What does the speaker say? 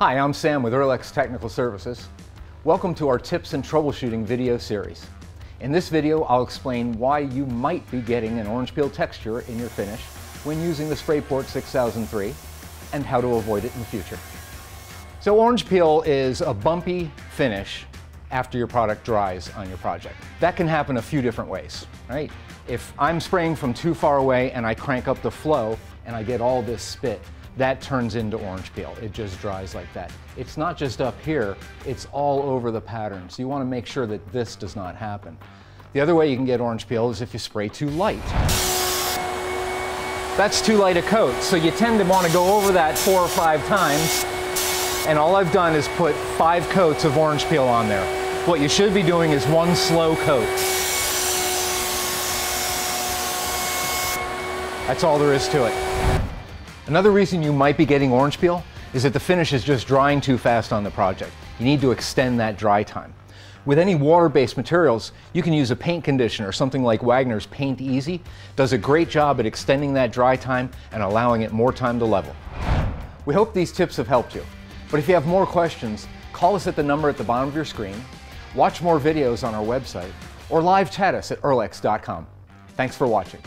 Hi, I'm Sam with Earlex Technical Services. Welcome to our tips and troubleshooting video series. In this video, I'll explain why you might be getting an orange peel texture in your finish when using the SprayPort 6003 and how to avoid it in the future. So orange peel is a bumpy finish after your product dries on your project. That can happen a few different ways, right? If I'm spraying from too far away and I crank up the flow and I get all this spit, that turns into orange peel. It just dries like that. It's not just up here, it's all over the pattern. So you want to make sure that this does not happen. The other way you can get orange peel is if you spray too light. That's too light a coat, so you tend to want to go over that 4 or 5 times, and all I've done is put 5 coats of orange peel on there. What you should be doing is 1 slow coat. That's all there is to it. Another reason you might be getting orange peel is that the finish is just drying too fast on the project. You need to extend that dry time. With any water-based materials, you can use a paint conditioner. Something like Wagner's Paint Easy does a great job at extending that dry time and allowing it more time to level. We hope these tips have helped you. But if you have more questions, call us at the number at the bottom of your screen, watch more videos on our website, or live chat us at earlex.com. Thanks for watching.